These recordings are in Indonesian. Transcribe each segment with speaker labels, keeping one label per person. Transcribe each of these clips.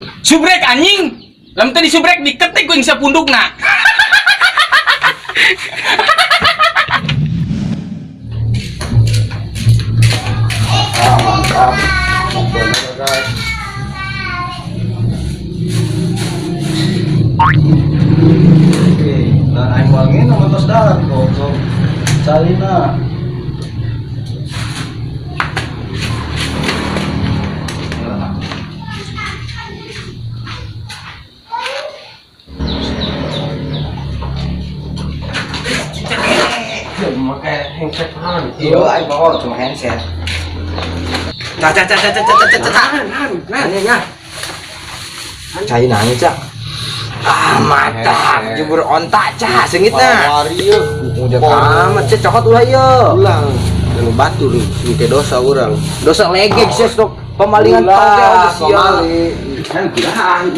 Speaker 1: Subrek anjing. Lam tadi subrek diketik kuing sapundukna.
Speaker 2: Mantap. Bener guys. Oke, dan aing wangi nama tos darat kok. Salina.
Speaker 3: Memakai handset kan?
Speaker 2: Iya, aing bawa cuma handset.
Speaker 3: Nah, cai nanya cak. Ah mantap, jebur ontak cak, sengit nah.
Speaker 2: Wari ya.
Speaker 3: Udah amat cak, cokot ulah ya.
Speaker 2: Ulang. Dan batu nih, ini kayak dosa orang.
Speaker 3: Dosa legek sih stok pemalingan tau ke aja sia.
Speaker 2: Kan gila.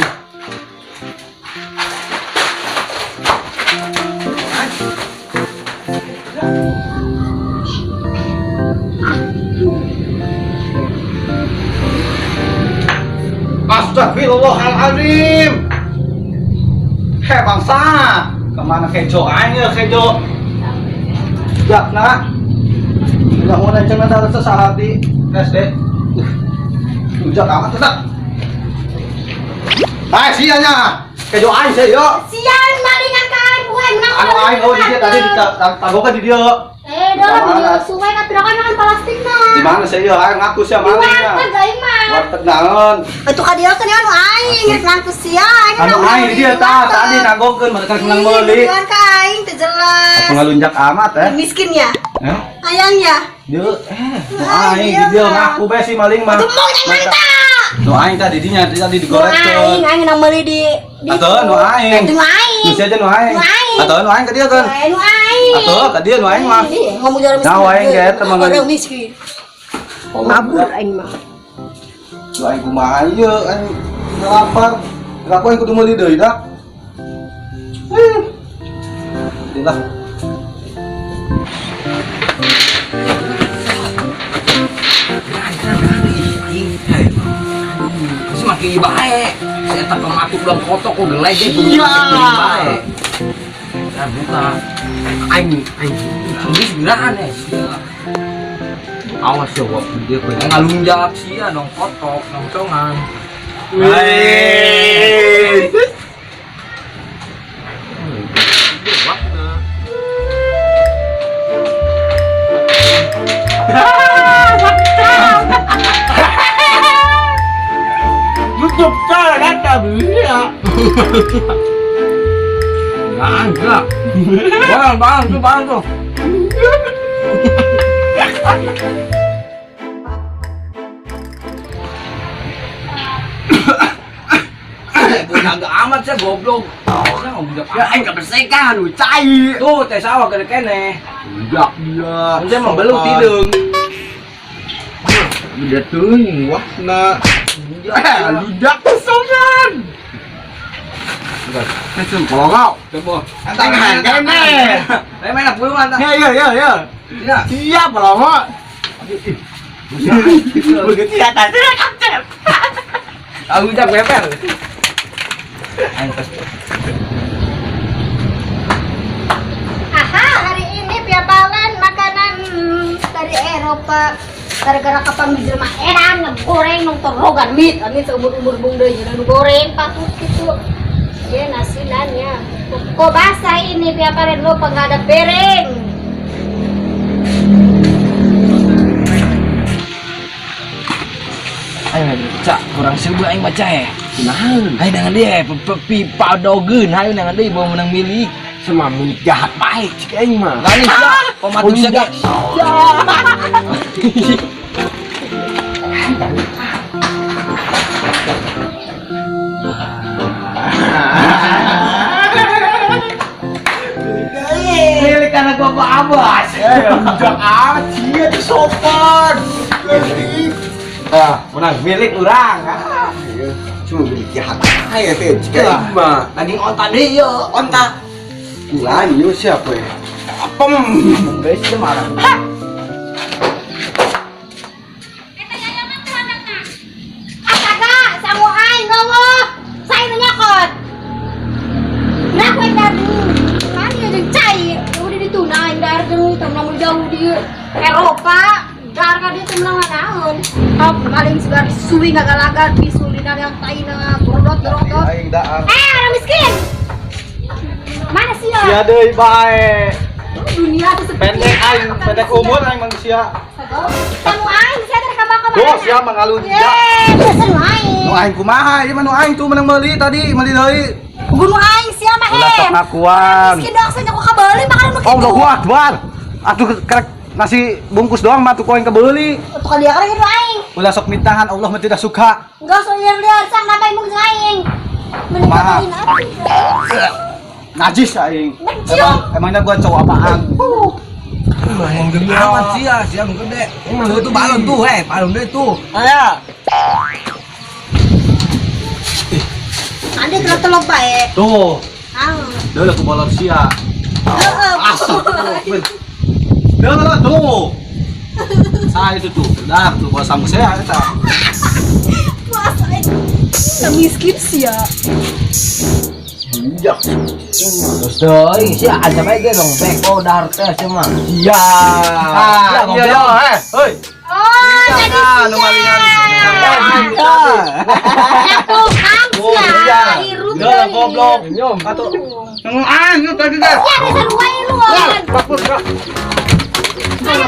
Speaker 2: Astagfirullahaladzim. Hei bangsa, kemana kejo aja kejo? Jak nak, nggak mau naik cengah dari sesahati, SD. Ujak amat tetap. Hai sianya, kejo aja yo.
Speaker 4: Sian malingan kan gue menang.
Speaker 2: Anu aing oh dia tadi ditanggokan di dia.
Speaker 4: Dalam di sungai kan pirakan makan plastik nah.
Speaker 2: Di mana saya aing ngaku sih malingnya.
Speaker 4: Warteg aing mah.
Speaker 2: Warteg naon?
Speaker 4: Itu ka dia kan anu aing rek nangku sia.
Speaker 2: Anu aing dia tadi nanggokeun mereka senang meuli.
Speaker 4: Kan ka aing teh jelas.
Speaker 2: Ngalunjak amat
Speaker 4: Miskin ya.
Speaker 2: Eh?
Speaker 4: Ayangnya.
Speaker 2: Dia aing dia ngaku bae si maling mah.
Speaker 4: Gemong yang mata.
Speaker 2: Nu aing tadi dinya tadi digorekkeun.
Speaker 4: Aing nang meuli di
Speaker 2: Atuh nu aing.
Speaker 4: Nu aing.
Speaker 2: Nu saja nu aing. Atuh nu aing ka dieu kan.
Speaker 4: Nu aing.
Speaker 2: Atuh ka dieu nu aing mah.
Speaker 4: Ngomong jalan miskin.
Speaker 2: Nah aing ge teh mah.
Speaker 4: Orang miskin. Mabur aing mah.
Speaker 2: Nu aing kumaha ieu aing lapar. Aku aing kudu meuli deui dah. Inilah.
Speaker 3: Semakin baik. Saya tak pematuk dalam kotok kok gelai deh. Baik. Ya bukan. Aing ini segiraan ya. Awas ya wak dia pengen ngalunjak sia dong kotok nongcongan.
Speaker 2: Wih.
Speaker 3: Tutup cara kata bisa. Enggak. Bang tuh. Agak amat sih goblok. Ya aing kebersekan lu cai. Tuh teh sawah gede kene. Udah dia. Saya mau belum tidung.
Speaker 2: Udah tuh wahna.
Speaker 3: Ludak kesongan.
Speaker 2: Kesem kolongau.
Speaker 3: Coba.
Speaker 2: Tangan kene.
Speaker 3: Main apa lu mantap?
Speaker 2: Ya. Siap kolongau. Begitu ya tadi kacep.
Speaker 3: Aku udah bebel.
Speaker 4: Aha, hari ini piapalan makanan dari Eropa. Gara-gara kapan jelema edan ngegoreng nong torogan mit, ani seumur-umur bung deui jeung goreng patut kitu. Ye nasinannya. Kok basah ini piapalan lo enggak ada piring.
Speaker 3: Ayo cak kurang sebelah aing baca ya. Naon? Hai dengan dia pipa dogeun hayu dengan dia bawa menang milik. Semua milik jahat baik cik aing mah. Lain cak pematuk jaga.
Speaker 2: Milik anak bapak Abbas. Udah amat sia di sopan.
Speaker 3: Menang milik orang.
Speaker 2: Cuma milik jahat aja teh. Cik mah.
Speaker 3: Lagi onta deh yo, onta.
Speaker 2: Lain yo siapa ya?
Speaker 3: Apem. Guys, marah.
Speaker 4: Astaga, samu aing ngomong. di Eropa darah dia tuh menang naon paling segar suwi ngagalagan pisulinan yang taina gordot
Speaker 2: Aing daang.
Speaker 4: orang miskin mana sih
Speaker 2: Sia
Speaker 4: ya
Speaker 2: deui bae.
Speaker 4: dunia tuh sepi
Speaker 2: Pendek aing, pendek umur aing manusia.
Speaker 4: kamu aing saya dari kamar-kamar
Speaker 2: Tuh sia mangalun dia.
Speaker 4: biasa nu aing
Speaker 2: Nu aing kumaha? Ieu mah nu aing tuh menang meuli tadi, meuli deui.
Speaker 4: gunu aing sia mah
Speaker 2: Ulah sok ngakuan.
Speaker 4: miskin doang saya kok kabeli makan nu
Speaker 2: Allahu Akbar. Atuh kerek nasi bungkus doang mah tuh koin kebeuli.
Speaker 4: untuk dia kan gitu aing
Speaker 2: Ulah sok mintahan Allah mah tidak suka.
Speaker 4: enggak usah liar-liar sang namanya mung aing
Speaker 2: Kumaha?
Speaker 4: meninggalin apa
Speaker 2: Najis aing.
Speaker 4: Najis.
Speaker 2: Emangnya gua cowok apaan?
Speaker 3: Yang gede amat sih ya, siang gede. Emang itu balon tuh, balon deh tuh.
Speaker 2: Aya.
Speaker 4: ada telok bae
Speaker 2: Tuh.
Speaker 4: ah
Speaker 2: Deuleuh ku bolor sia. Asal. Deuleuh tuh. Saya itu tuh, dah tuh bawa sama saya eta.
Speaker 4: masa itu miskin sih ya
Speaker 2: Iya.
Speaker 3: Terus doi, sih aja bae ge dong, beko dahar teh sih mah.
Speaker 2: Iya. Iya ya, heuy.
Speaker 4: oh jadi
Speaker 2: Nah, nu malingan.
Speaker 4: tukang
Speaker 2: Oh,
Speaker 4: sia
Speaker 2: iya.
Speaker 4: irut
Speaker 2: Deuleuh goblok. Nyom, atuh. Yuk tadi deh.
Speaker 4: ya ada lu wae lu
Speaker 2: Kapur, kak.
Speaker 4: Ayo,